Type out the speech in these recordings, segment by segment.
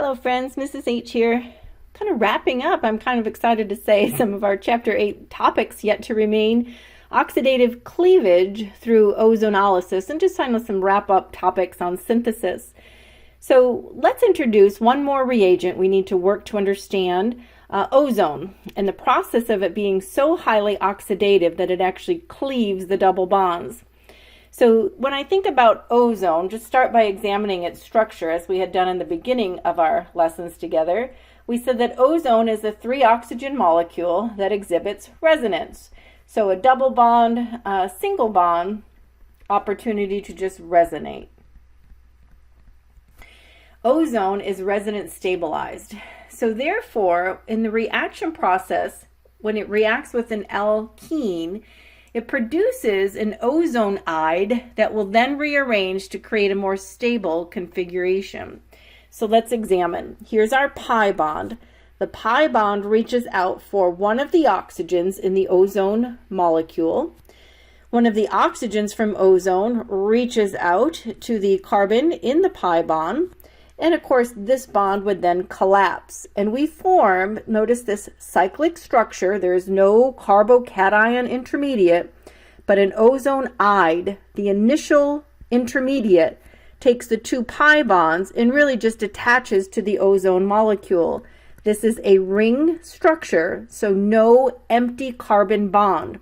Hello friends, Mrs. H here. Kind of wrapping up, I'm kind of excited to say, some of our Chapter 8 topics yet to remain. Oxidative cleavage through ozonolysis, and just kind of some wrap-up topics on synthesis. So let's introduce one more reagent we need to work to understand, ozone, and the process of it being so highly oxidative that it actually cleaves the double bonds. So when I think about ozone, just start by examining its structure as we had done in the beginning of our lessons together. We said that ozone is a 3-oxygen molecule that exhibits resonance. So a double bond, a single bond, opportunity to just resonate. Ozone is resonance stabilized. So therefore, in the reaction process, when it reacts with an alkene, it produces an ozonide that will then rearrange to create a more stable configuration. So let's examine. Here's our pi bond. The pi bond reaches out for one of the oxygens in the ozone molecule. One of the oxygens from ozone reaches out to the carbon in the pi bond. And of course, this bond would then collapse. And we form, notice this cyclic structure. There is no carbocation intermediate, but an ozonide, the initial intermediate, takes the 2 pi bonds and really just attaches to the ozone molecule. This is a ring structure, so no empty carbon bond.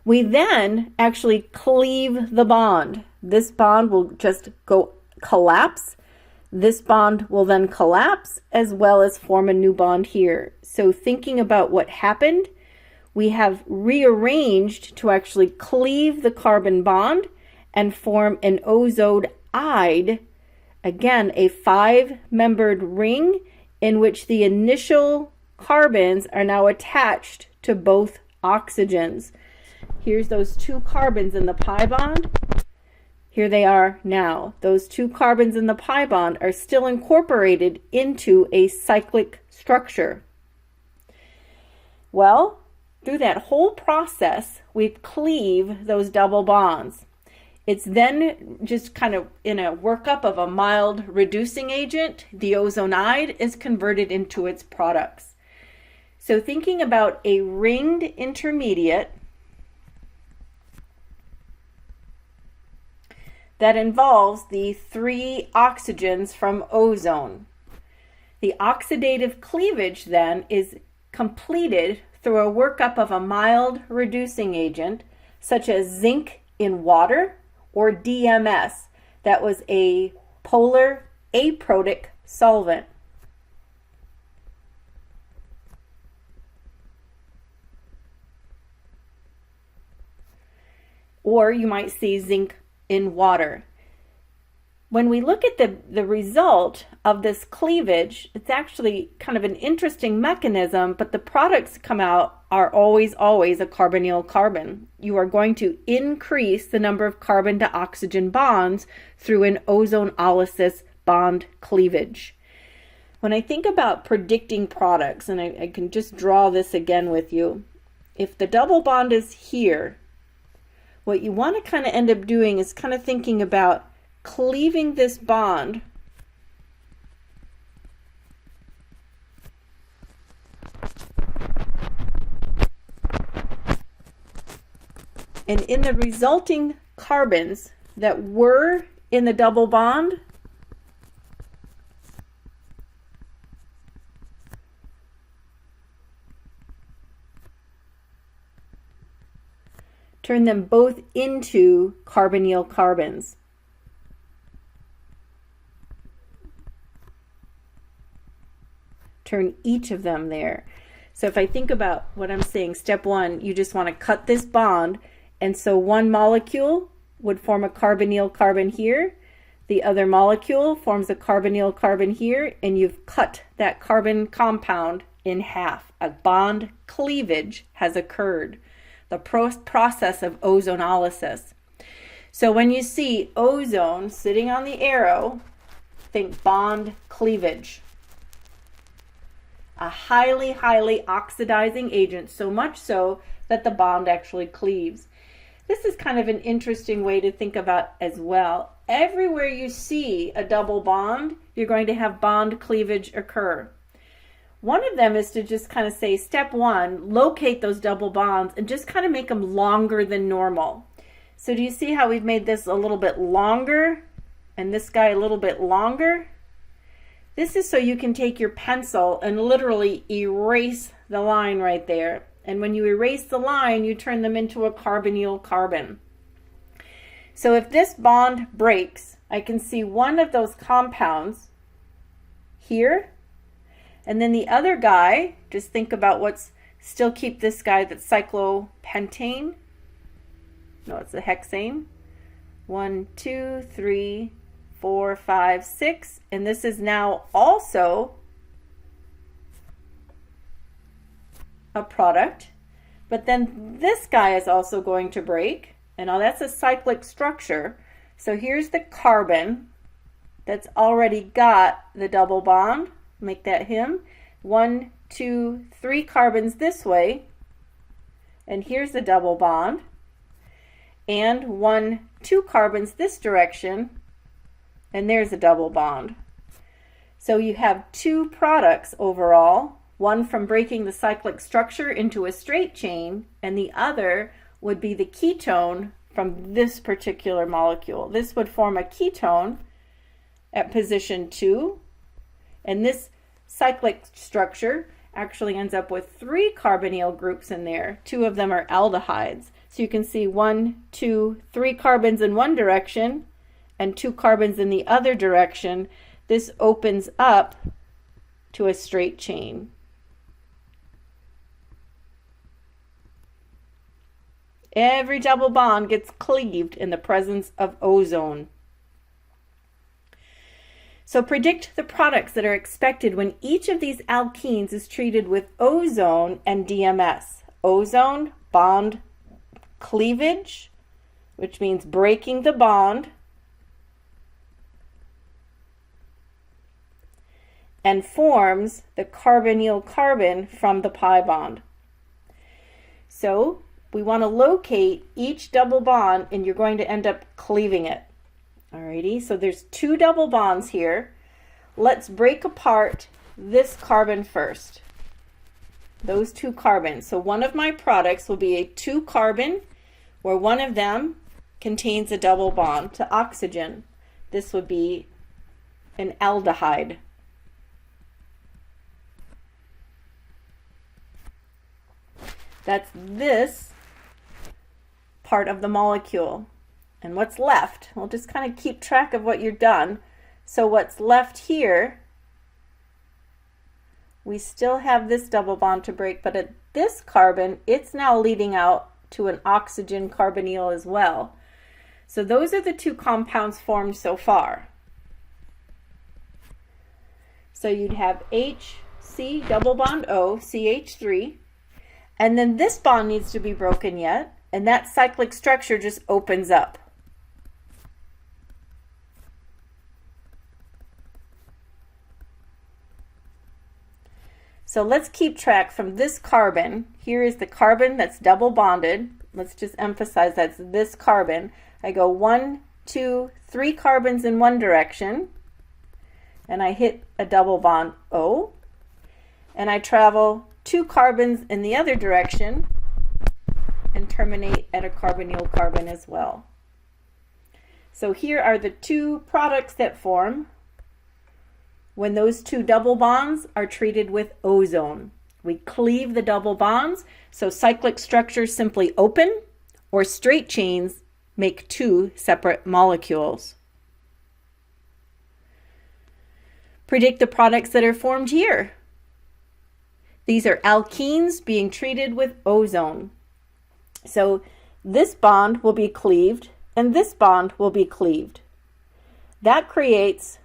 We then actually cleave the bond. This bond will just go collapse. This bond will then collapse as well as form a new bond here. So thinking about what happened, we have rearranged to actually cleave the carbon bond and form an ozonide, again a 5-membered ring in which the initial carbons are now attached to both oxygens. Here's those 2 carbons in the pi bond. Here they are now. Those 2 carbons in the pi bond are still incorporated into a cyclic structure. Well, through that whole process, we cleave those double bonds. It's then just kind of in a workup of a mild reducing agent. The ozonide is converted into its products. So thinking about a ringed intermediate that involves the 3 oxygens from ozone. The oxidative cleavage then is completed through a workup of a mild reducing agent such as zinc in water or DMS. That was a polar aprotic solvent. Or you might see zinc in water. When we look at the result of this cleavage, it's actually kind of an interesting mechanism, but the products come out are always a carbonyl carbon. You are going to increase the number of carbon to oxygen bonds through an ozonolysis bond cleavage. When I think about predicting products, and I can just draw this again with you, if the double bond is here, what you want to kind of end up doing is kind of thinking about cleaving this bond and in the resulting carbons that were in the double bond, turn them both into carbonyl carbons. Turn each of them there. So if I think about what I'm saying, step 1, you just want to cut this bond, and so one molecule would form a carbonyl carbon here, the other molecule forms a carbonyl carbon here, and you've cut that carbon compound in half. A bond cleavage has occurred. The process of ozonolysis. So when you see ozone sitting on the arrow, think bond cleavage. A highly oxidizing agent, so much so that the bond actually cleaves. This is kind of an interesting way to think about as well. everywhere you see a double bond, you're going to have bond cleavage occur. One of them is to just kind of say, step one, locate those double bonds and just kind of make them longer than normal. So do you see how we've made this a little bit longer and this guy a little bit longer? This is so you can take your pencil and literally erase the line right there. And when you erase the line, you turn them into a carbonyl carbon. So if this bond breaks, I can see one of those compounds here. And then the other guy, just think about still keep this guy that's cyclopentane. No, it's a hexane. 1, 2, 3, 4, 5, 6. And this is now also a product. But then this guy is also going to break. And now that's a cyclic structure. So here's the carbon that's already got the double bond. Make that him. 1, 2, 3 carbons this way. And here's the double bond. And 1, 2 carbons this direction. And there's a double bond. So you have 2 products overall. One from breaking the cyclic structure into a straight chain, and the other would be the ketone from this particular molecule. This would form a ketone at position 2, and this cyclic structure actually ends up with 3 carbonyl groups in there. 2 of them are aldehydes. So you can see 1, 2, 3 carbons in one direction and 2 carbons in the other direction. This opens up to a straight chain. Every double bond gets cleaved in the presence of ozone. So predict the products that are expected when each of these alkenes is treated with ozone and DMS. Ozone, bond cleavage, which means breaking the bond, and forms the carbonyl carbon from the pi bond. So we want to locate each double bond, and you're going to end up cleaving it. Alrighty, so there's 2 double bonds here. Let's break apart this carbon first. Those 2 carbons. So one of my products will be a 2 carbon, where one of them contains a double bond to oxygen. This would be an aldehyde. That's this part of the molecule. And what's left, we'll just kind of keep track of what you've done. So what's left here, we still have this double bond to break, but at this carbon, it's now leading out to an oxygen carbonyl as well. So those are the 2 compounds formed so far. So you'd have HC double bond O, CH3, and then this bond needs to be broken yet, and that cyclic structure just opens up. So let's keep track from this carbon. Here is the carbon that's double bonded. Let's just emphasize that's this carbon. I go 1, 2, 3 carbons in one direction, and I hit a double bond O, and I travel 2 carbons in the other direction and terminate at a carbonyl carbon as well. So here are the 2 products that form when those 2 double bonds are treated with ozone. We cleave the double bonds, so cyclic structures simply open, or straight chains make 2 separate molecules. Predict the products that are formed here. These are alkenes being treated with ozone. So this bond will be cleaved, and this bond will be cleaved. That creates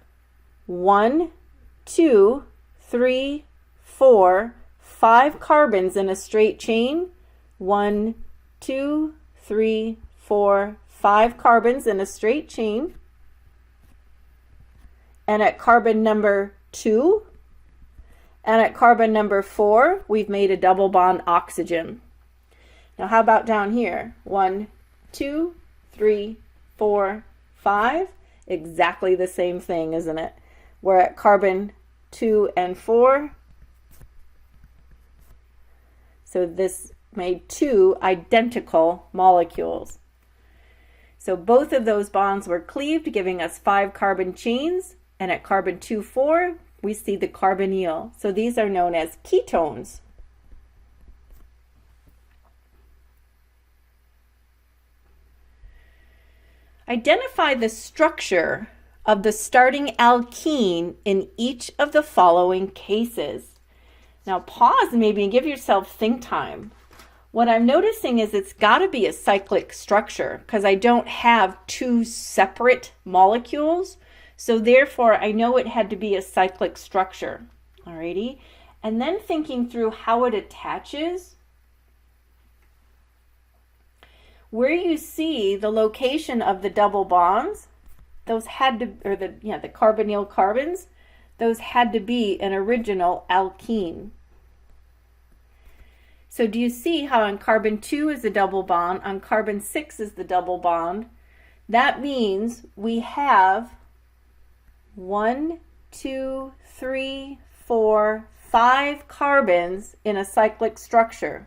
1, 2, 3, 4, 5 carbons in a straight chain. 1, 2, 3, 4, 5 carbons in a straight chain. And at carbon number 2 and at carbon number 4, we've made a double bond oxygen. Now how about down here? 1, 2, 3, 4, 5. exactly the same thing, isn't it? We're at carbon 2 and 4. So this made 2 identical molecules. So both of those bonds were cleaved, giving us 5 carbon chains. And at carbon 2, 4, we see the carbonyl. So these are known as ketones. Identify the structure of the starting alkene in each of the following cases. Now pause maybe and give yourself think time. What I'm noticing is it's got to be a cyclic structure because I don't have 2 separate molecules. So therefore, I know it had to be a cyclic structure. Alrighty. And then thinking through how it attaches. Where you see the location of the double bonds, those had to, or the carbonyl carbons, those had to be an original alkene. So do you see how on carbon 2 is the double bond, on carbon 6 is the double bond? That means we have 1, 2, 3, 4, 5 carbons in a cyclic structure.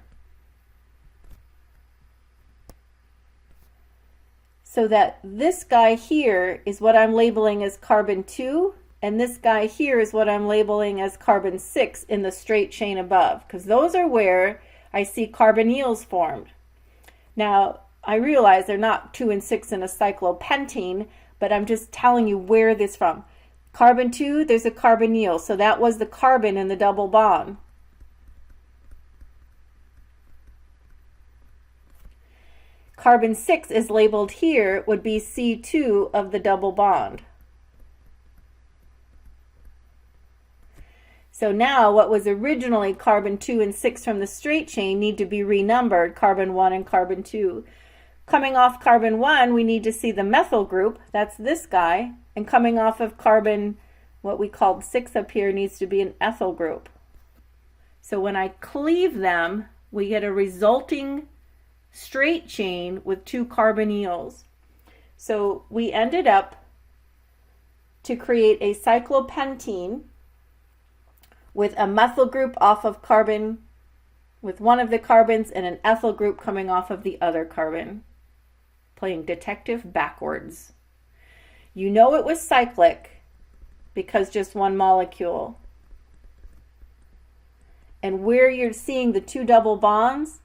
So that this guy here is what I'm labeling as carbon 2, and this guy here is what I'm labeling as carbon 6 in the straight chain above, because those are where I see carbonyls formed. Now, I realize they're not 2 and 6 in a cyclopentene, but I'm just telling you where this from. Carbon 2, there's a carbonyl, so that was the carbon in the double bond. Carbon 6 is labeled here, would be C2 of the double bond. So now what was originally carbon 2 and 6 from the straight chain need to be renumbered, carbon 1 and carbon 2. Coming off carbon 1, we need to see the methyl group, that's this guy, and coming off of carbon, what we called 6 up here, needs to be an ethyl group. So when I cleave them, we get a resulting straight chain with 2 carbonyls. So we ended up to create a cyclopentene with a methyl group off of carbon with one of the carbons and an ethyl group coming off of the other carbon. Playing detective backwards. You know it was cyclic because just one molecule. And where you're seeing the 2 double bonds,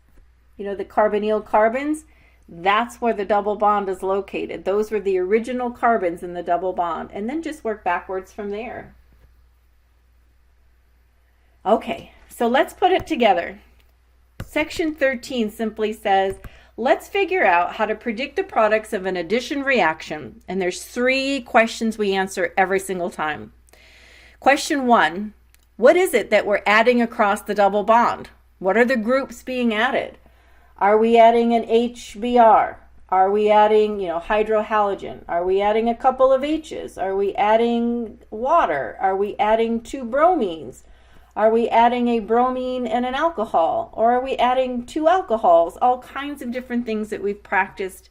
the carbonyl carbons, that's where the double bond is located. Those were the original carbons in the double bond. And then just work backwards from there. Okay, so let's put it together. Section 13 simply says, let's figure out how to predict the products of an addition reaction. And there's 3 questions we answer every single time. Question 1, what is it that we're adding across the double bond? What are the groups being added? Are we adding an HBr? Are we adding, hydrohalogen? Are we adding a couple of H's? Are we adding water? Are we adding 2 bromines? Are we adding a bromine and an alcohol? Or are we adding 2 alcohols? All kinds of different things that we've practiced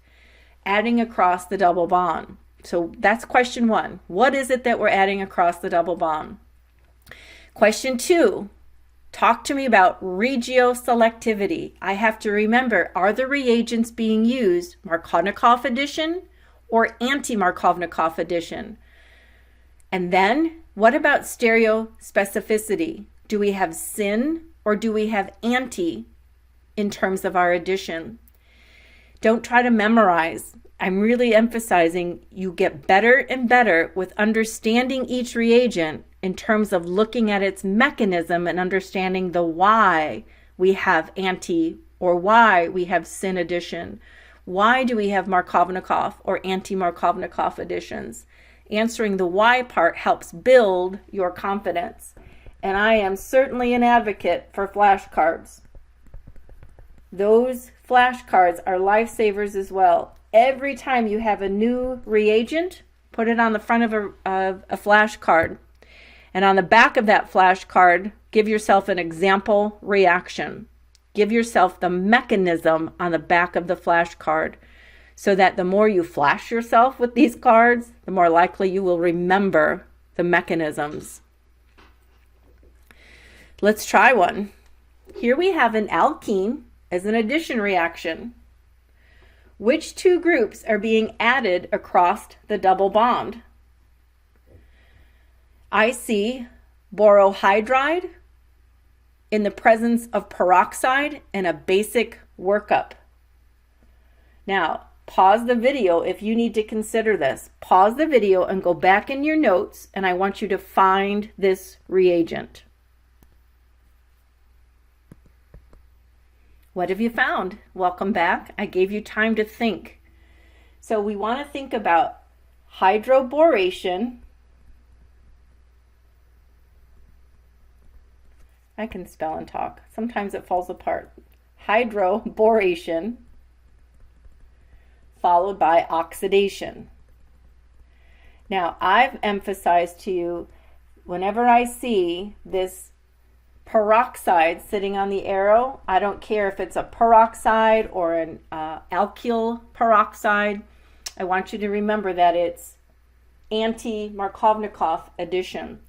adding across the double bond. So that's question 1. What is it that we're adding across the double bond? Question 2, talk to me about regioselectivity. I have to remember, are the reagents being used Markovnikov addition or anti-Markovnikov addition? And then, what about stereospecificity? Do we have syn or do we have anti in terms of our addition? Don't try to memorize. I'm really emphasizing you get better and better with understanding each reagent in terms of looking at its mechanism and understanding the why we have anti or why we have syn addition. Why do we have Markovnikov or anti-Markovnikov additions? Answering the why part helps build your confidence. And I am certainly an advocate for flashcards. Those flashcards are lifesavers as well. Every time you have a new reagent, put it on the front of a flashcard. And on the back of that flashcard, give yourself an example reaction. Give yourself the mechanism on the back of the flashcard. so that the more you flash yourself with these cards, the more likely you will remember the mechanisms. Let's try one. Here we have an alkene as an addition reaction. Which two groups are being added across the double bond? I see borohydride in the presence of peroxide and a basic workup. Now, pause the video if you need to consider this. Pause the video and go back in your notes, and I want you to find this reagent. What have you found? Welcome back. I gave you time to think. So we want to think about hydroboration. I can spell and talk. Sometimes it falls apart. Hydroboration followed by oxidation. Now, I've emphasized to you, whenever I see this peroxide sitting on the arrow, I don't care if it's a peroxide or an alkyl peroxide, I want you to remember that it's anti-Markovnikov addition.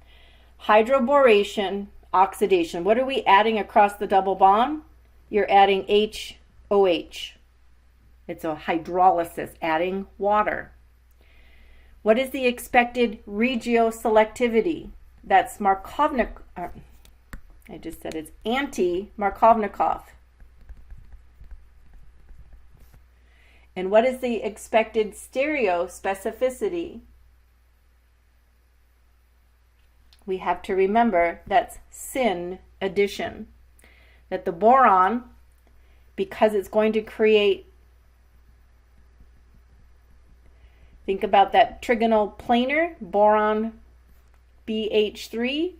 Hydroboration, oxidation. What are we adding across the double bond? You're adding HOH. It's a hydrolysis, adding water. What is the expected regioselectivity? That's Markovnikov. I just said it's anti-Markovnikov. And what is the expected stereospecificity? We have to remember that's syn addition. That the boron, because it's going to create, think about that trigonal planar, boron BH3.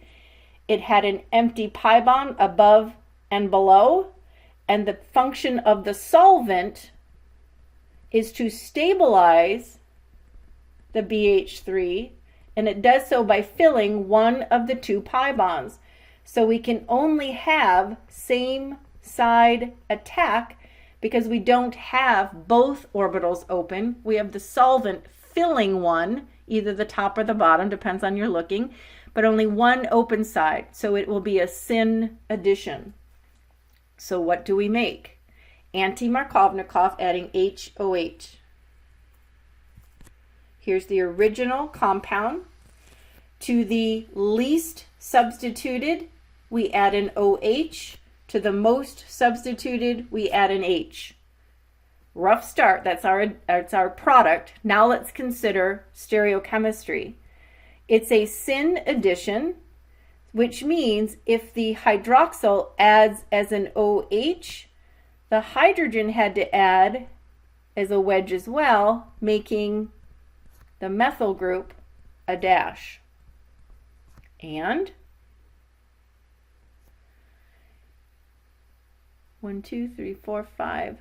It had an empty pi bond above and below, and the function of the solvent is to stabilize the BH3, and it does so by filling one of the two pi bonds. So we can only have same side attack because we don't have both orbitals open. We have the solvent filling one, either the top or the bottom, depends on your looking, but only one open side. So it will be a syn addition. So what do we make? Anti-Markovnikov adding HOH. Here's the original compound. To the least substituted, we add an OH. To the most substituted, we add an H. Rough start, that's our product. Now let's consider stereochemistry. It's a syn addition, which means if the hydroxyl adds as an OH, the hydrogen had to add as a wedge as well, making the methyl group a dash. And 1, 2, 3, 4, 5.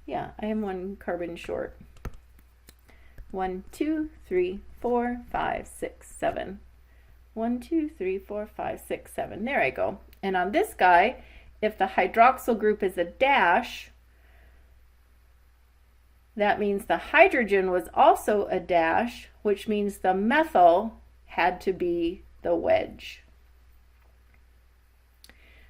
Yeah, I am 1 carbon short. 1, 2, 3, 4, 5, 6, 7. 1, 2, 3, 4, 5, 6, 7. There I go. And on this guy, if the hydroxyl group is a dash, that means the hydrogen was also a dash, which means the methyl had to be the wedge.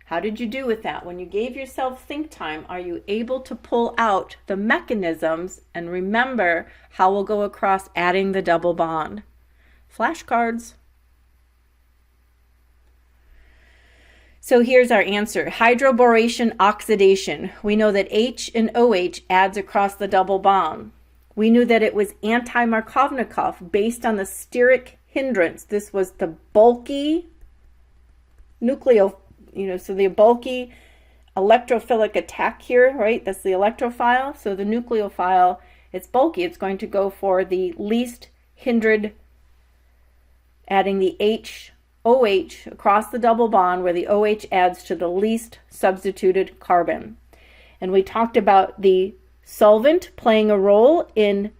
How did you do with that? When you gave yourself think time, are you able to pull out the mechanisms and remember how we'll go across adding the double bond? Flashcards. So here's our answer. Hydroboration oxidation. We know that H and OH adds across the double bond. We knew that it was anti-Markovnikov based on the steric hindrance. This was the bulky so the bulky electrophilic attack here, right? That's the electrophile. So the nucleophile, it's bulky. It's going to go for the least hindered, adding the HOH across the double bond where the OH adds to the least substituted carbon. And we talked about the solvent playing a role in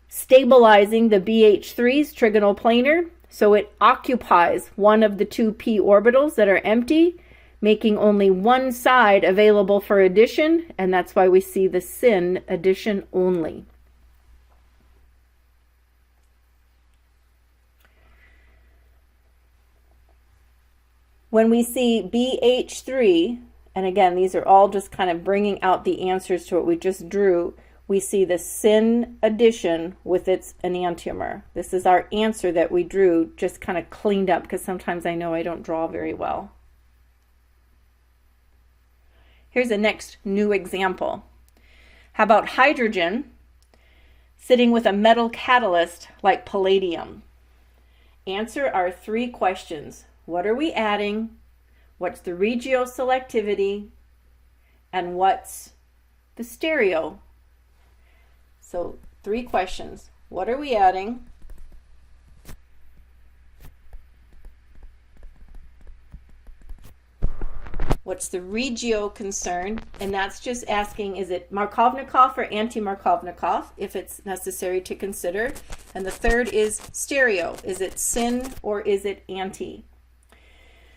stabilizing the BH3's trigonal planar. So it occupies one of the two p orbitals that are empty, making only one side available for addition, and that's why we see the syn addition only. When we see BH3, and again, these are all just kind of bringing out the answers to what we just drew, we see the syn addition with its enantiomer. This is our answer that we drew, just kind of cleaned up, because sometimes I know I don't draw very well. Here's a next new example. How about hydrogen sitting with a metal catalyst like palladium? Answer our three questions. What are we adding? What's the regioselectivity? And what's the stereo? So 3 questions. What are we adding? What's the regio concern? And that's just asking, is it Markovnikov or anti-Markovnikov, if it's necessary to consider. And the third is stereo. Is it syn or is it anti?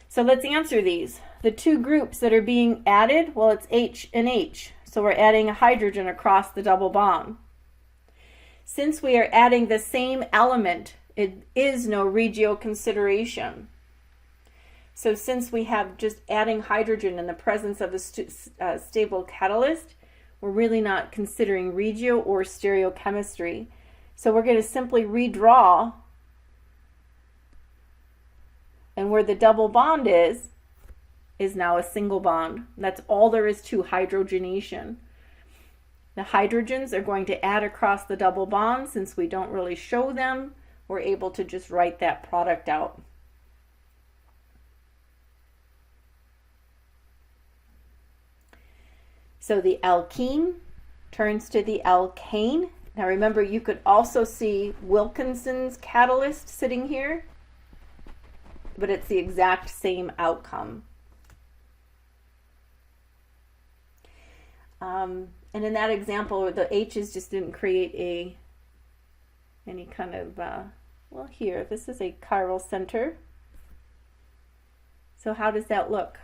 So let's answer these. The two groups that are being added, well, it's H and H. So we're adding a hydrogen across the double bond. Since we are adding the same element, it is no regio consideration. So since we have just adding hydrogen in the presence of a stable catalyst, we're really not considering regio or stereochemistry. So we're going to simply redraw, and where the double bond is now a single bond. That's all there is to hydrogenation. The hydrogens are going to add across the double bond. Since we don't really show them, we're able to just write that product out. So the alkene turns to the alkane. Now remember, you could also see Wilkinson's catalyst sitting here, but it's the exact same outcome. And in that example, the H's just didn't create any kind of, well, here, this is a chiral center. So how does that look?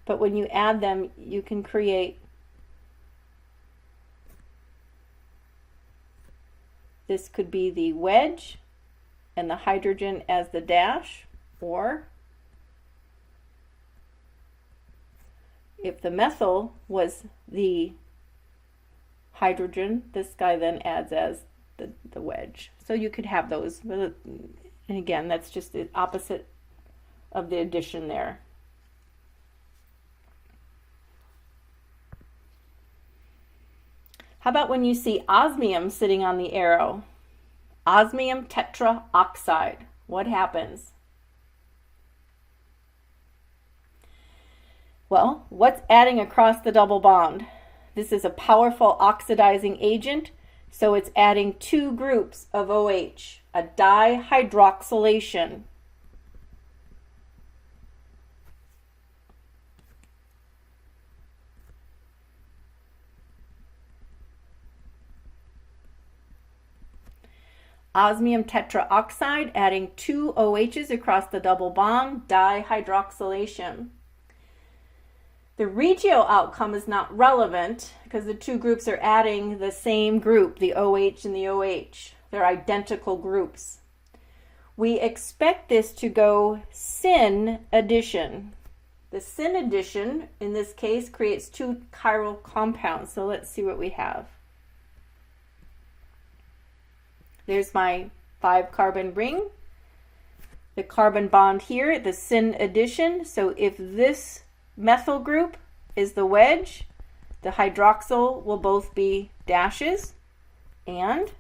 But when you add them, you can create this could be the wedge and the hydrogen as the dash, or if the methyl was the hydrogen, this guy then adds as the wedge. So you could have those, and again, that's just the opposite of the addition there. How about when you see osmium sitting on the arrow? Osmium tetraoxide. What happens? Well, what's adding across the double bond? This is a powerful oxidizing agent, so it's adding two groups of OH, a dihydroxylation. Osmium tetraoxide adding two OHs across the double bond, dihydroxylation. The regio outcome is not relevant because the two groups are adding the same group, the OH and the OH. They're identical groups. We expect this to go syn addition. The syn addition, in this case, creates two chiral compounds. So let's see what we have. There's my 5-carbon ring. The carbon bond here, the syn addition. So if this methyl group is the wedge, the hydroxyl will both be dashes, and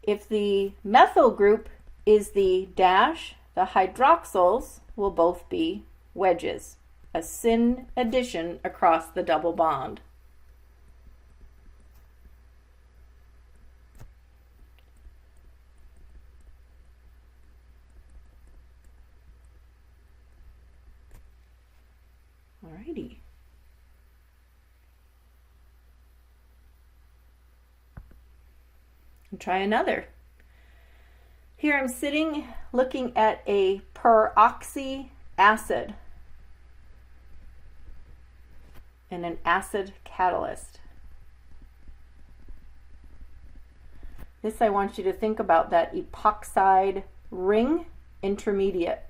if the methyl group is the dash, the hydroxyls will both be wedges, a syn addition across the double bond. Alrighty. And try another. Here I'm sitting looking at a peroxy acid and an acid catalyst. This I want you to think about that epoxide ring intermediate.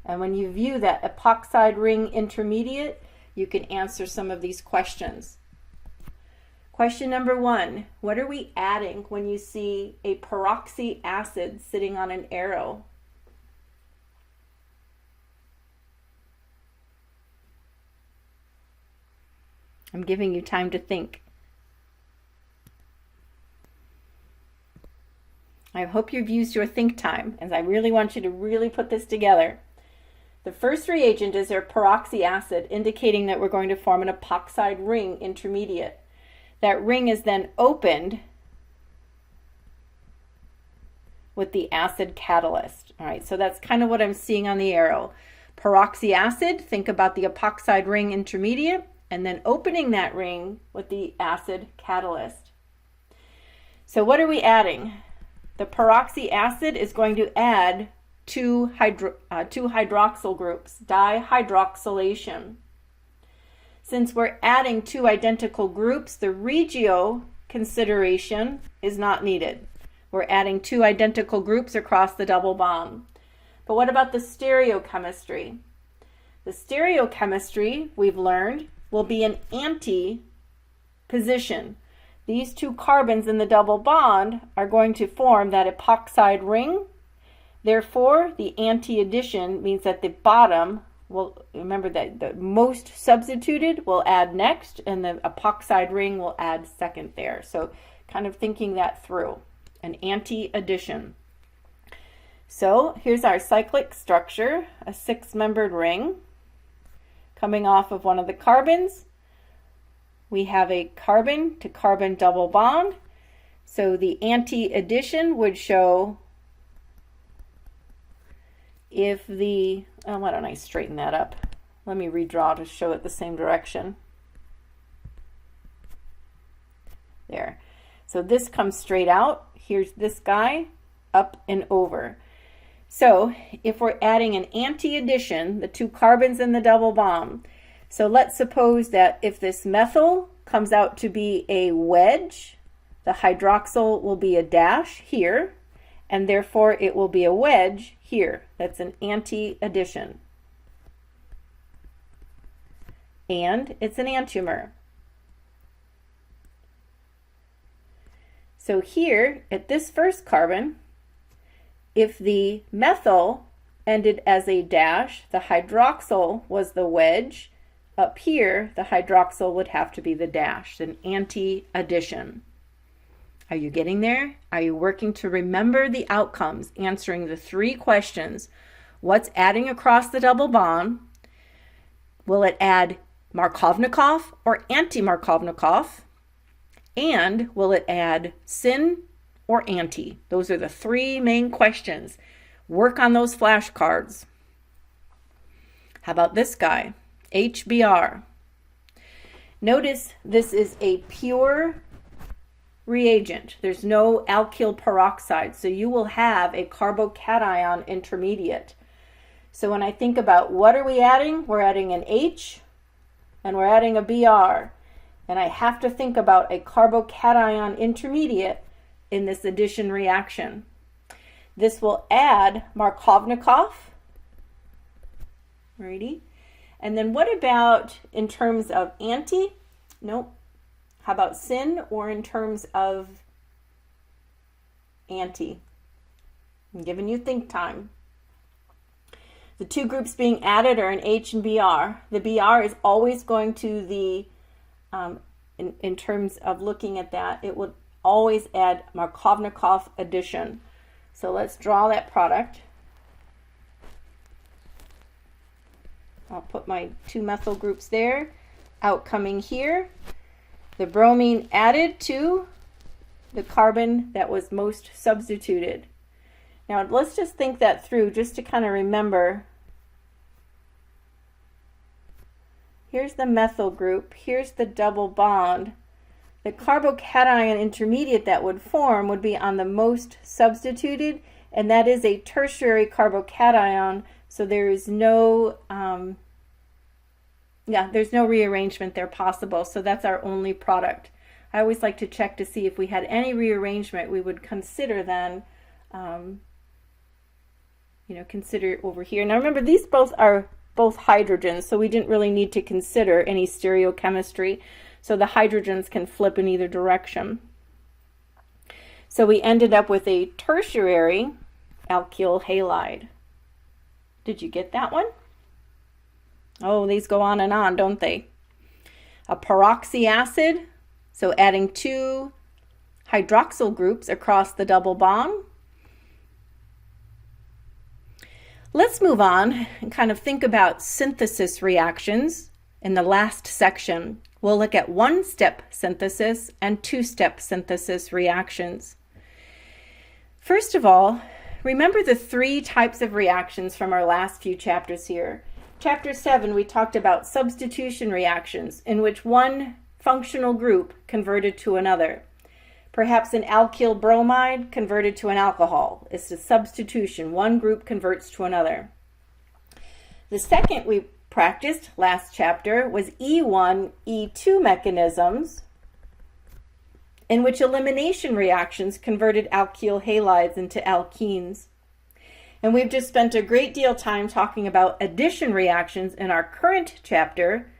And when you view that epoxide ring intermediate, you can answer some of these questions. Question number 1, what are we adding when you see a peroxy acid sitting on an arrow? I'm giving you time to think. I hope you've used your think time, as I really want you to really put this together. The first reagent is our peroxy acid, indicating that we're going to form an epoxide ring intermediate. That ring is then opened with the acid catalyst. All right, so that's kind of what I'm seeing on the arrow. Peroxy acid, think about the epoxide ring intermediate, and then opening that ring with the acid catalyst. So what are we adding? The peroxy acid is going to add two hydroxyl groups, dihydroxylation. Since we're adding two identical groups, the regio consideration is not needed. We're adding two identical groups across the double bond. But what about the stereochemistry? The stereochemistry, we've learned, will be an anti-position. These two carbons in the double bond are going to form that epoxide ring. Therefore, the anti-addition means that the bottom will, remember that the most substituted will add next, and the epoxide ring will add second there. So kind of thinking that through, an anti-addition. So here's our cyclic structure, a 6-membered ring coming off of one of the carbons. We have a carbon to carbon double bond. So the anti-addition would show if the, why don't I straighten that up? Let me redraw to show it the same direction. There. So this comes straight out. Here's this guy, up and over. So if we're adding an anti-addition, the two carbons in the double bond, so let's suppose that if this methyl comes out to be a wedge, the hydroxyl will be a dash here, and therefore it will be a wedge here. That's an anti-addition. And it's an enantiomer. So here, at this first carbon, if the methyl ended as a dash, the hydroxyl was the wedge. Up here, the hydroxyl would have to be the dash, an anti-addition. Are you getting there? Are you working to remember the outcomes, answering the 3 questions? What's adding across the double bond? Will it add Markovnikov or anti-Markovnikov? And will it add syn or anti? Those are the 3 main questions. Work on those flashcards. How about this guy? HBr. Notice this is a pure reagent. There's no alkyl peroxide, so you will have a carbocation intermediate. So when I think about what are we adding, we're adding an H and we're adding a Br. And I have to think about a carbocation intermediate in this addition reaction. This will add Markovnikov. Righty. And then what about in terms of anti? Nope. How about syn or in terms of anti? I'm giving you think time. The 2 groups being added are an H and Br. The Br is always going to the, in terms of looking at that, it would always add Markovnikov addition. So let's draw that product. I'll put my 2 methyl groups there. Outcoming here, the bromine added to the carbon that was most substituted. Now let's just think that through just to kind of remember. Here's the methyl group, here's the double bond. The carbocation intermediate that would form would be on the most substituted, and that is a tertiary carbocation, so there is no there's no rearrangement there possible, so that's our only product. I always like to check to see if we had any rearrangement, we would consider then consider it over here. Now remember, these both are hydrogens, so we didn't really need to consider any stereochemistry, so the hydrogens can flip in either direction. So we ended up with a tertiary alkyl halide. Did you get that one? Oh, these go on and on, don't they? A peroxy acid, so adding 2 hydroxyl groups across the double bond. Let's move on and kind of think about synthesis reactions. In the last section, we'll look at 1-step synthesis and 2-step synthesis reactions. First of all, remember the 3 types of reactions from our last few chapters here. Chapter 7, we talked about substitution reactions in which one functional group converted to another. Perhaps an alkyl bromide converted to an alcohol. It's a substitution. One group converts to another. The second we practiced last chapter was E1, E2 mechanisms in which elimination reactions converted alkyl halides into alkenes. And we've just spent a great deal of time talking about addition reactions in our current chapter,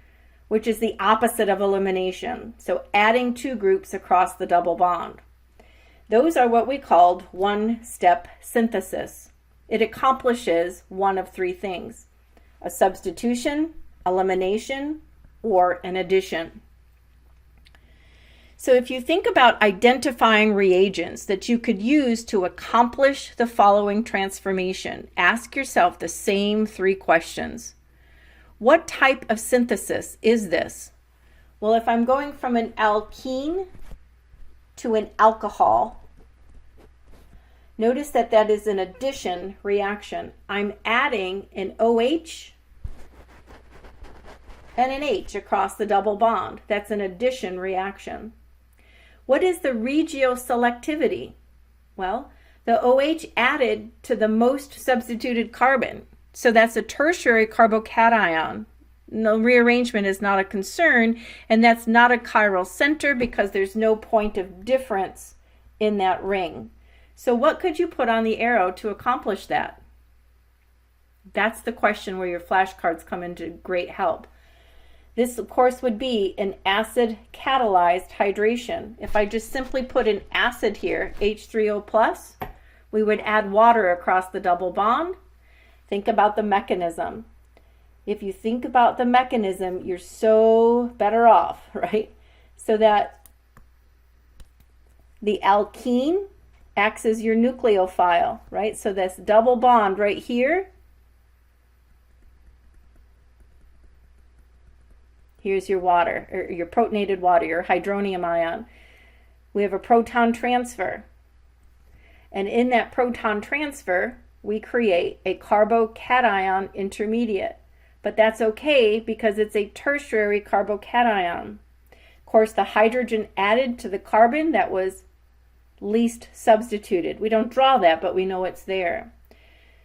which is the opposite of elimination. So adding 2 groups across the double bond. Those are what we called 1-step synthesis. It accomplishes one of 3 things: a substitution, elimination, or an addition. So if you think about identifying reagents that you could use to accomplish the following transformation, ask yourself the same 3 questions. What type of synthesis is this? Well, if I'm going from an alkene to an alcohol, notice that that is an addition reaction. I'm adding an OH and an H across the double bond. That's an addition reaction. What is the regioselectivity? Well, the OH added to the most substituted carbon. So that's a tertiary carbocation. No rearrangement is not a concern, and that's not a chiral center because there's no point of difference in that ring. So what could you put on the arrow to accomplish that? That's the question where your flashcards come into great help. This, of course, would be an acid-catalyzed hydration. If I just simply put an acid here, H3O+, we would add water across the double bond. Think about the mechanism. If you think about the mechanism, you're so better off, right? So that the alkene acts as your nucleophile, right? So this double bond right here, here's your water, or your protonated water, your hydronium ion. We have a proton transfer. And in that proton transfer, we create a carbocation intermediate. But that's okay because it's a tertiary carbocation. Of course, the hydrogen added to the carbon that was least substituted. We don't draw that, but we know it's there.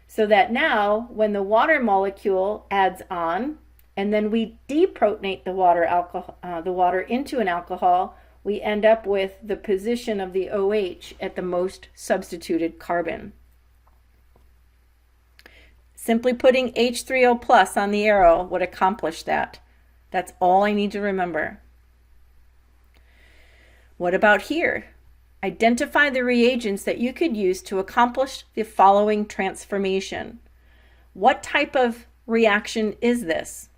So that now, when the water molecule adds on, and then we deprotonate the water into an alcohol, we end up with the position of the OH at the most substituted carbon. Simply putting H3O+ on the arrow would accomplish that. That's all I need to remember. What about here? Identify the reagents that you could use to accomplish the following transformation. What type of reaction is this?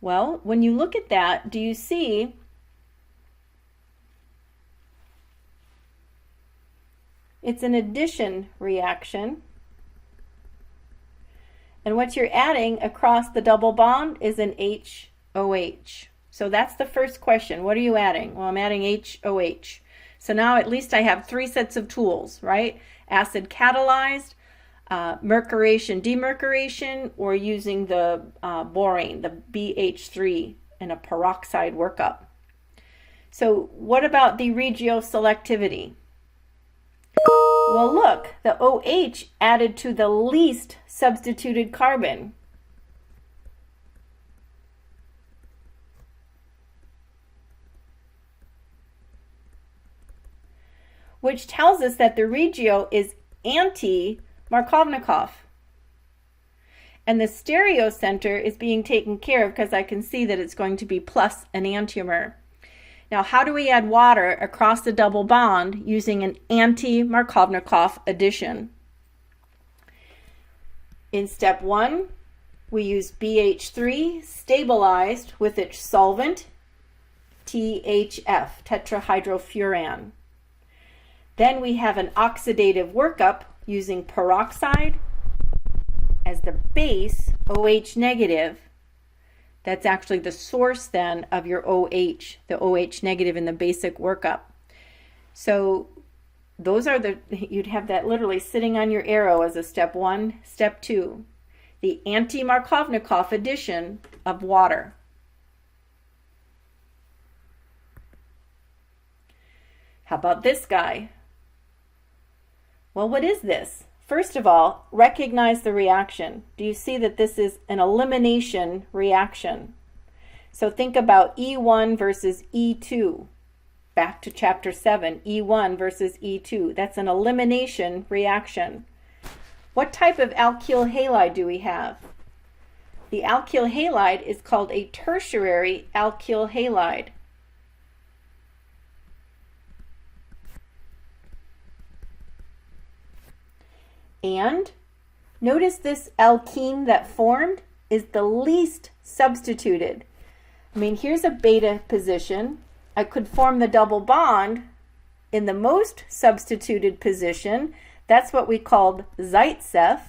Well, when you look at that, do you see it's an addition reaction? And what you're adding across the double bond is an HOH. So that's the first question. What are you adding? Well, I'm adding HOH. So now at least I have 3 sets of tools, right? Acid catalyzed, mercuration, demercuration, or using the borane, the BH3 in a peroxide workup. So what about the regioselectivity? Well, look, the OH added to the least substituted carbon. Which tells us that the regio is anti-Markovnikov. And the stereocenter is being taken care of because I can see that it's going to be plus an enantiomer. Now, how do we add water across the double bond using an anti-Markovnikov addition? In step 1, we use BH3 stabilized with its solvent, THF, tetrahydrofuran. Then we have an oxidative workup using peroxide as the base, OH negative. That's actually the source then of your OH, the OH negative in the basic workup. So those are you'd have that literally sitting on your arrow as a step 1, step 2. The anti-Markovnikov addition of water. How about this guy? Well, what is this? First of all, recognize the reaction. Do you see that this is an elimination reaction? So think about E1 versus E2. Back to chapter 7, E1 versus E2. That's an elimination reaction. What type of alkyl halide do we have? The alkyl halide is called a tertiary alkyl halide. And notice this alkene that formed is the least substituted. I mean, here's a beta position. I could form the double bond in the most substituted position. That's what we called Zaitsev.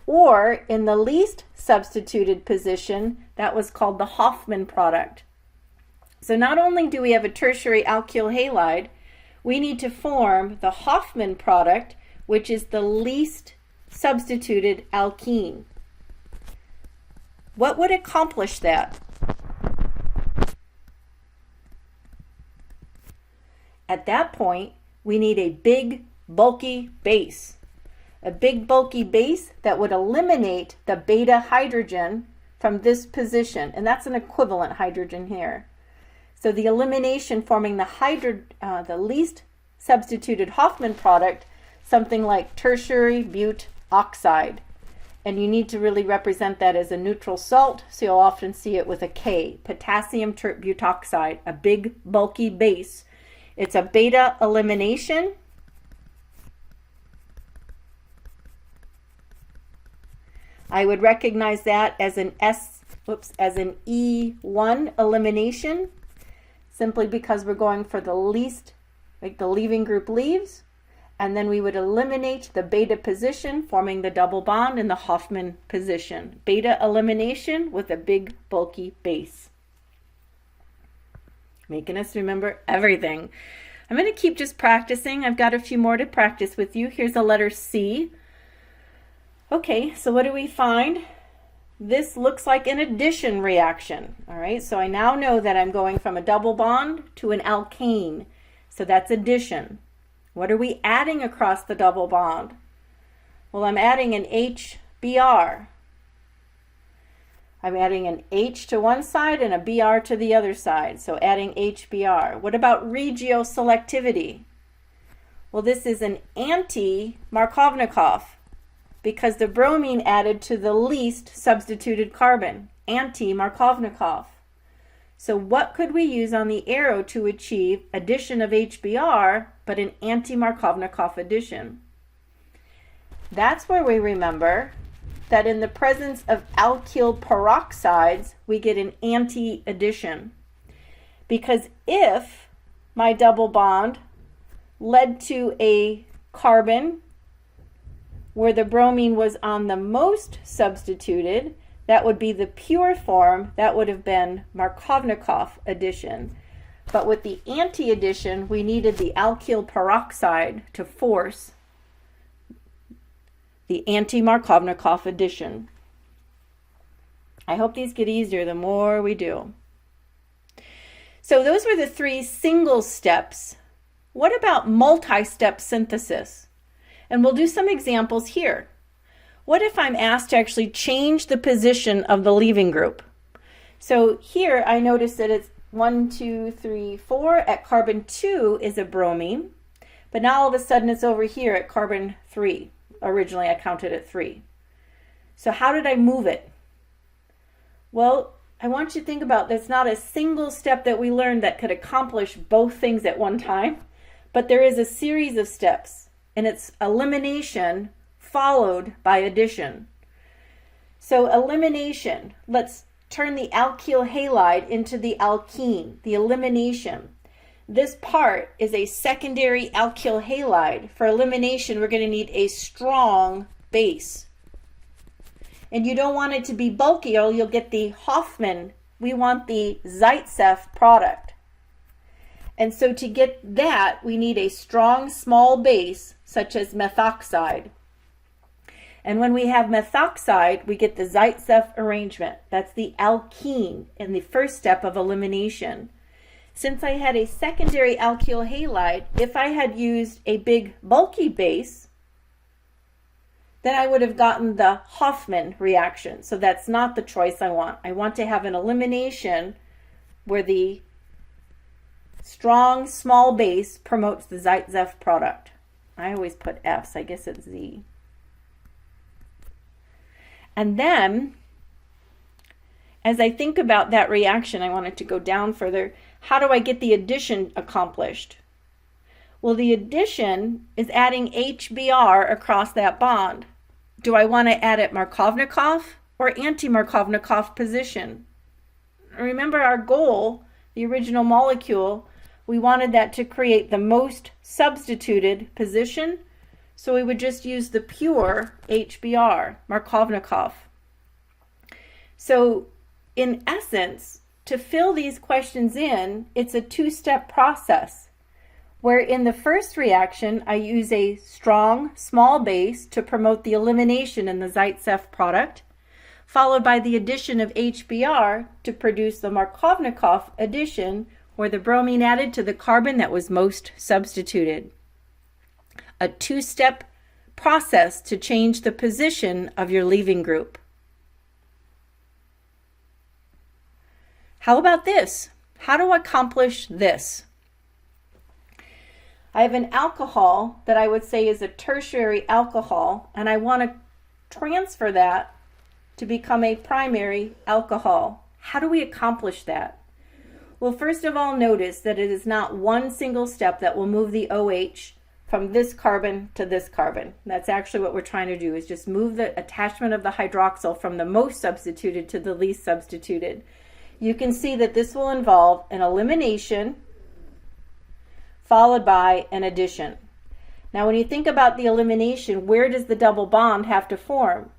Or in the least substituted position, that was called the Hoffman product. So not only do we have a tertiary alkyl halide, we need to form the Hoffman product, which is the least substituted alkene. What would accomplish that? At that point, we need a big, bulky base. A big, bulky base that would eliminate the beta hydrogen from this position, and that's an equivalent hydrogen here. So the elimination forming the least substituted Hoffman product, something like tertiary butte oxide. And you need to really represent that as a neutral salt, so you'll often see it with a K, potassium butoxide, a big bulky base. It's a beta elimination. I would recognize that as an E1 elimination, simply because we're going for the least, like the leaving group leaves. And then we would eliminate the beta position, forming the double bond in the Hoffman position. Beta elimination with a big, bulky base. Making us remember everything. I'm going to keep just practicing. I've got a few more to practice with you. Here's a letter C. Okay, so what do we find? This looks like an addition reaction. All right, so I now know that I'm going from a double bond to an alkane. So that's addition. What are we adding across the double bond? Well, I'm adding an HBr. I'm adding an H to one side and a Br to the other side, so adding HBr. What about regioselectivity? Well, this is an anti-Markovnikov because the bromine added to the least substituted carbon, anti-Markovnikov. So what could we use on the arrow to achieve addition of HBr, but an anti-Markovnikov addition? That's where we remember that in the presence of alkyl peroxides, we get an anti-addition. Because if my double bond led to a carbon where the bromine was on the most substituted, that would be the pure form, that would have been Markovnikov addition. But with the anti-addition, we needed the alkyl peroxide to force the anti-Markovnikov addition. I hope these get easier the more we do. So those were the 3 single steps. What about multi-step synthesis? And we'll do some examples here. What if I'm asked to actually change the position of the leaving group? So here I notice that it's 1, 2, 3, 4. At carbon 2 is a bromine, but now all of a sudden it's over here at carbon 3. Originally I counted at 3. So how did I move it? Well, I want you to think about there's not a single step that we learned that could accomplish both things at one time, but there is a series of steps, and it's elimination followed by addition. So elimination, let's turn the alkyl halide into the alkene, the elimination. This part is a secondary alkyl halide. For elimination, we're going to need a strong base. And you don't want it to be bulky or you'll get the Hoffman. We want the Zaitsev product. And so to get that, we need a strong small base such as methoxide. And when we have methoxide, we get the Zaitsev arrangement. That's the alkene in the first step of elimination. Since I had a secondary alkyl halide, if I had used a big bulky base, then I would have gotten the Hoffman reaction. So that's not the choice I want. I want to have an elimination where the strong small base promotes the Zaitsev product. I always put F's, I guess it's Z. And then, as I think about that reaction, I want it to go down further. How do I get the addition accomplished? Well, the addition is adding HBr across that bond. Do I want to add it Markovnikov or anti-Markovnikov position? Remember our goal, the original molecule, we wanted that to create the most substituted position. So we would just use the pure HBr, Markovnikov. So in essence, to fill these questions in, it's a 2-step process, where in the first reaction, I use a strong, small base to promote the elimination in the Zaitsev product, followed by the addition of HBr to produce the Markovnikov addition, where the bromine added to the carbon that was most substituted. A 2-step process to change the position of your leaving group. How about this? How to accomplish this? I have an alcohol that I would say is a tertiary alcohol, and I want to transfer that to become a primary alcohol. How do we accomplish that? Well, first of all, notice that it is not one single step that will move the OH from this carbon to this carbon. That's actually what we're trying to do, is just move the attachment of the hydroxyl from the most substituted to the least substituted. You can see that this will involve an elimination followed by an addition. Now, when you think about the elimination, where does the double bond have to form?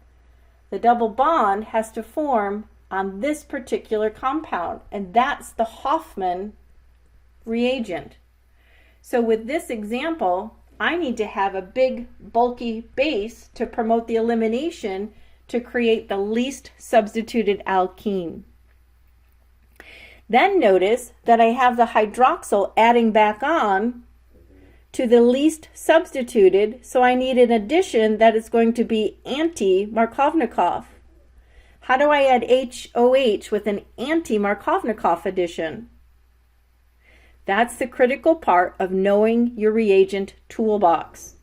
The double bond has to form on this particular compound, and that's the Hoffman reagent. So with this example, I need to have a big bulky base to promote the elimination to create the least substituted alkene. Then notice that I have the hydroxyl adding back on to the least substituted, so I need an addition that is going to be anti-Markovnikov. How do I add HOH with an anti-Markovnikov addition? That's the critical part of knowing your reagent toolbox.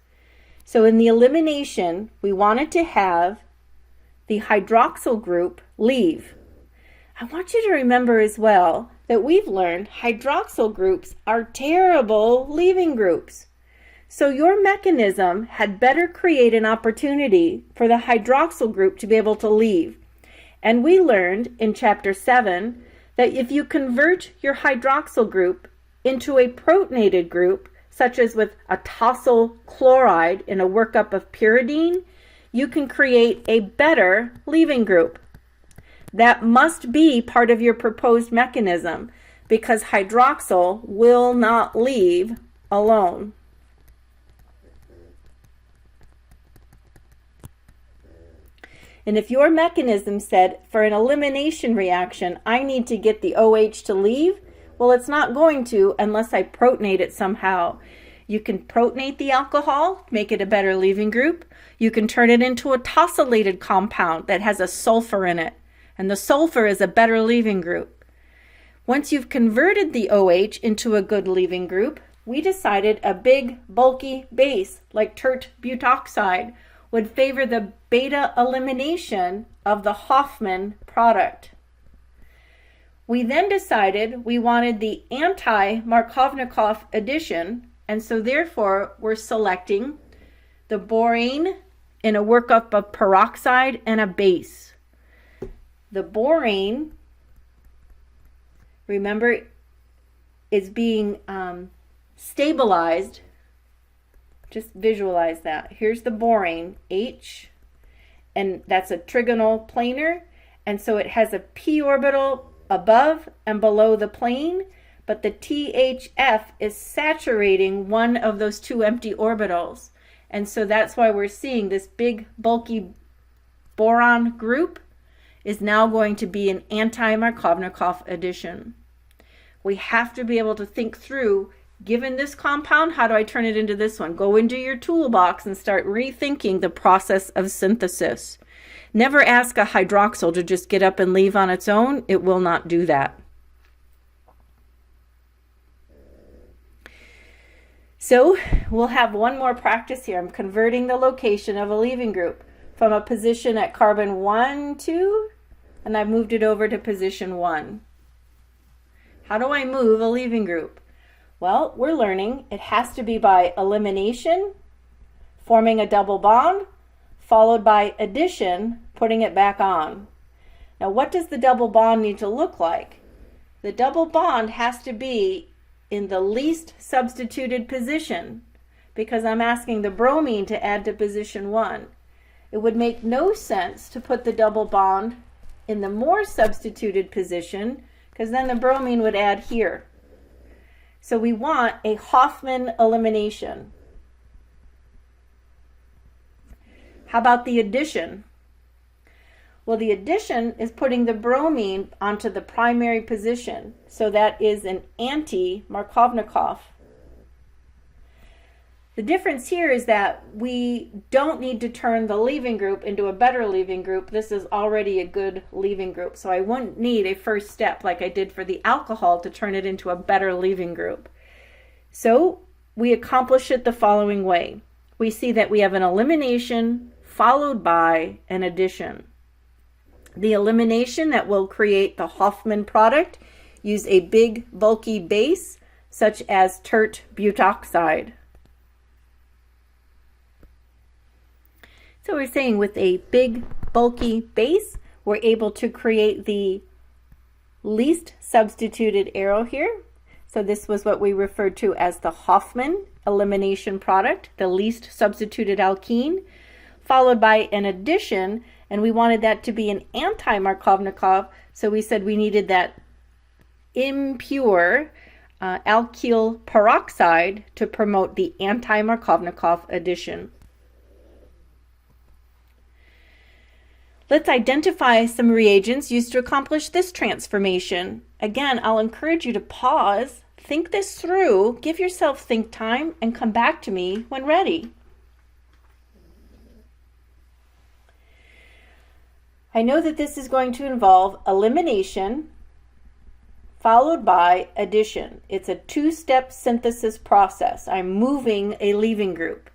So in the elimination, we wanted to have the hydroxyl group leave. I want you to remember as well that we've learned hydroxyl groups are terrible leaving groups. So your mechanism had better create an opportunity for the hydroxyl group to be able to leave. And we learned in chapter 7 that if you convert your hydroxyl group into a protonated group, such as with a tosyl chloride in a workup of pyridine, you can create a better leaving group. That must be part of your proposed mechanism, because hydroxyl will not leave alone. And if your mechanism said, for an elimination reaction, I need to get the OH to leave, Well, it's not going to unless I protonate it somehow. You can protonate the alcohol, make it a better leaving group. You can turn it into a tosylated compound that has a sulfur in it, and the sulfur is a better leaving group. Once you've converted the OH into a good leaving group, we decided a big, bulky base like tert butoxide would favor the beta elimination of the Hofmann product. We then decided we wanted the anti-Markovnikov addition, and so therefore we're selecting the borane in a workup of peroxide and a base. The borane, remember, is being stabilized. Just visualize that. Here's the borane, H, and that's a trigonal planar, and so it has a p orbital above and below the plane, but the THF is saturating one of those two empty orbitals. And so that's why we're seeing this big bulky boron group is now going to be an anti-Markovnikov addition. We have to be able to think through, given this compound, how do I turn it into this one? Go into your toolbox and start rethinking the process of synthesis. Never ask a hydroxyl to just get up and leave on its own. It will not do that. So we'll have one more practice here. I'm converting the location of a leaving group from a position at carbon 1, 2, and I've moved it over to position 1. How do I move a leaving group? Well, we're learning it has to be by elimination, forming a double bond, followed by addition, putting it back on. Now, what does the double bond need to look like? The double bond has to be in the least substituted position, because I'm asking the bromine to add to position 1. It would make no sense to put the double bond in the more substituted position, because then the bromine would add here. So we want a Hofmann elimination. How about the addition? Well, the addition is putting the bromine onto the primary position. So that is an anti-Markovnikov. The difference here is that we don't need to turn the leaving group into a better leaving group. This is already a good leaving group. So I wouldn't need a first step like I did for the alcohol to turn it into a better leaving group. So we accomplish it the following way. We see that we have an elimination followed by an addition. The elimination that will create the Hofmann product use a big bulky base such as tert butoxide. So we're saying with a big bulky base, we're able to create the least substituted arrow here. So this was what we referred to as the Hofmann elimination product, the least substituted alkene, followed by an addition, and we wanted that to be an anti-Markovnikov, so we said we needed that impure alkyl peroxide to promote the anti-Markovnikov addition. Let's identify some reagents used to accomplish this transformation. Again, I'll encourage you to pause, think this through, give yourself think time, and come back to me when ready. I know that this is going to involve elimination followed by addition. It's a two-step synthesis process. I'm moving a leaving group.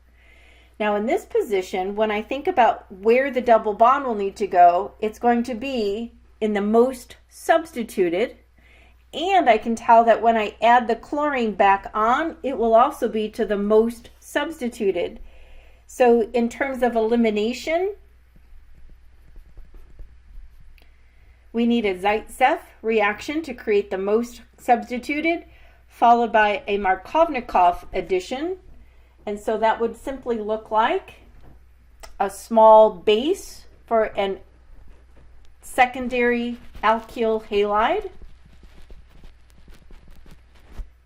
Now in this position, when I think about where the double bond will need to go, it's going to be in the most substituted, and I can tell that when I add the chlorine back on, it will also be to the most substituted. So in terms of elimination, we need a Zaitsev reaction to create the most substituted, followed by a Markovnikov addition. And so that would simply look like a small base for an secondary alkyl halide.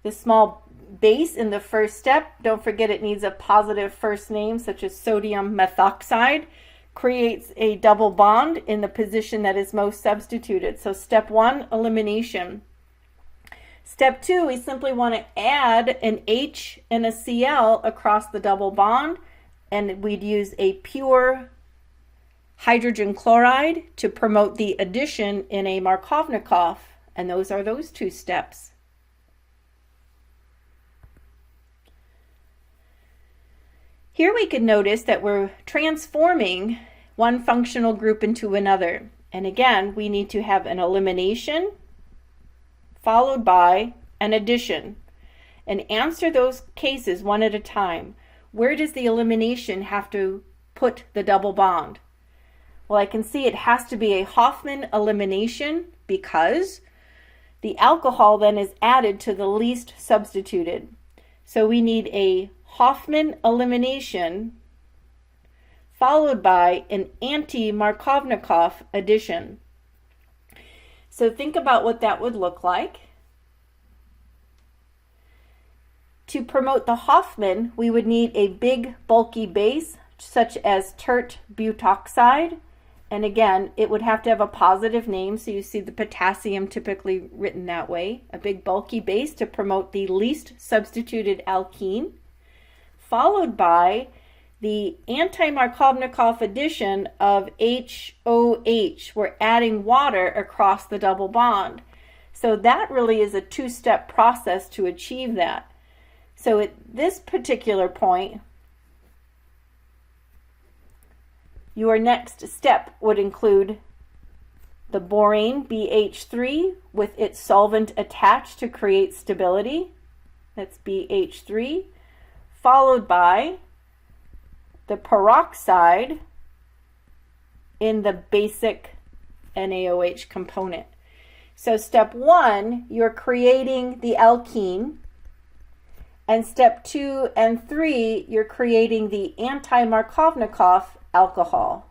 The small base in the first step, don't forget it needs a positive first name such as sodium methoxide, creates a double bond in the position that is most substituted. So step 1, elimination. Step 2, we simply want to add an H and a Cl across the double bond, and we'd use a pure hydrogen chloride to promote the addition in a Markovnikov, and those are those 2 steps. Here we could notice that we're transforming one functional group into another. And again, we need to have an elimination followed by an addition. And answer those cases one at a time. Where does the elimination have to put the double bond? Well, I can see it has to be a Hofmann elimination because the alcohol then is added to the least substituted. So we need a Hofmann elimination followed by an anti-Markovnikov addition. So think about what that would look like. To promote the Hofmann, we would need a big bulky base such as tert butoxide. And again, it would have to have a positive name, so you see the potassium typically written that way. A big bulky base to promote the least substituted alkene, followed by the anti-Markovnikov addition of HOH. We're adding water across the double bond. So that really is a 2-step process to achieve that. So at this particular point, your next step would include the borane BH3 with its solvent attached to create stability. That's BH3, followed by the peroxide in the basic NaOH component. So step 1, you're creating the alkene, and step 2 and 3, you're creating the anti-Markovnikov alcohol.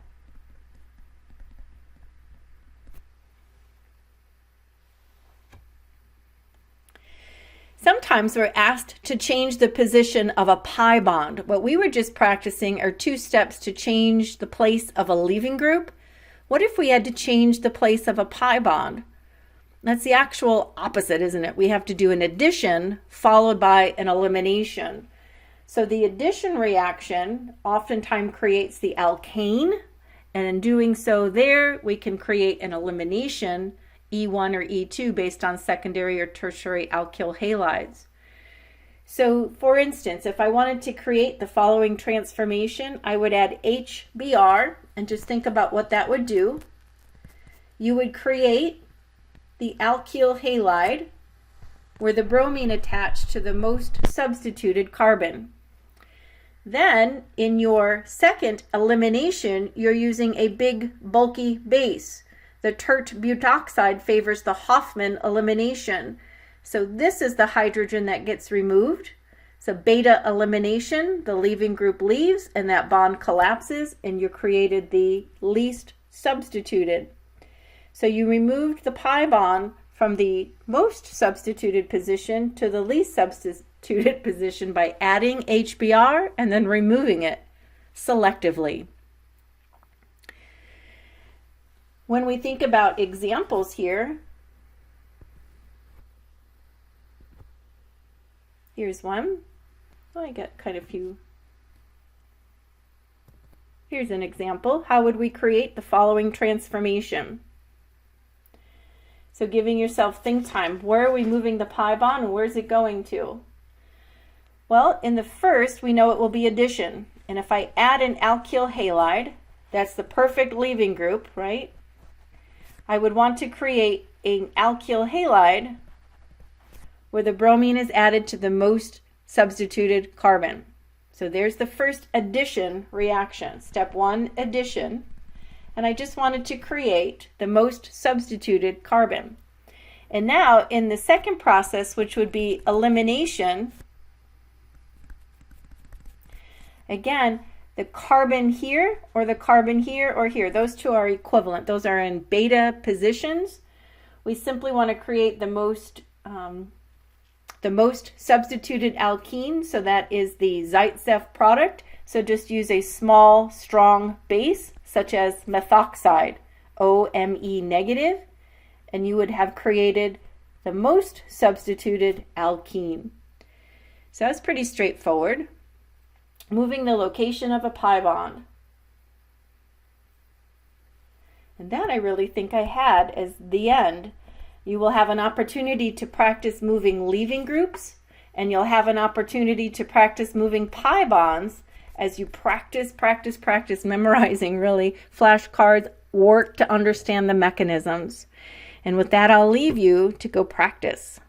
Sometimes we're asked to change the position of a pi bond. What we were just practicing are 2 steps to change the place of a leaving group. What if we had to change the place of a pi bond? That's the actual opposite, isn't it? We have to do an addition followed by an elimination. So the addition reaction oftentimes creates the alkane, and in doing so there, we can create an elimination, E1 or E2, based on secondary or tertiary alkyl halides. So for instance, if I wanted to create the following transformation, I would add HBr, and just think about what that would do. You would create the alkyl halide where the bromine attached to the most substituted carbon. Then in your second elimination, you're using a big bulky base. The tert butoxide favors the Hofmann elimination. So this is the hydrogen that gets removed. So beta elimination, the leaving group leaves and that bond collapses and you created the least substituted. So you removed the pi bond from the most substituted position to the least substituted position by adding HBr and then removing it selectively. When we think about examples here, here's one. Oh, I got quite a few. Here's an example. How would we create the following transformation? So giving yourself think time. Where are we moving the pi bond and where's it going to? Well, in the first, we know it will be addition. And if I add an alkyl halide, that's the perfect leaving group, right? I would want to create an alkyl halide where the bromine is added to the most substituted carbon. So there's the first addition reaction. Step 1, addition. And I just wanted to create the most substituted carbon. And now in the second process, which would be elimination, again, the carbon here or the carbon here or here, those two are equivalent. Those are in beta positions. We simply want to create the most substituted alkene, so that is the Zaitsev product. So just use a small, strong base, such as methoxide, OMe negative, and you would have created the most substituted alkene. So that's pretty straightforward. Moving the location of a pi bond. And that I really think I had as the end. You will have an opportunity to practice moving leaving groups, and you'll have an opportunity to practice moving pi bonds as you practice memorizing, really, flashcards, work to understand the mechanisms. And with that, I'll leave you to go practice.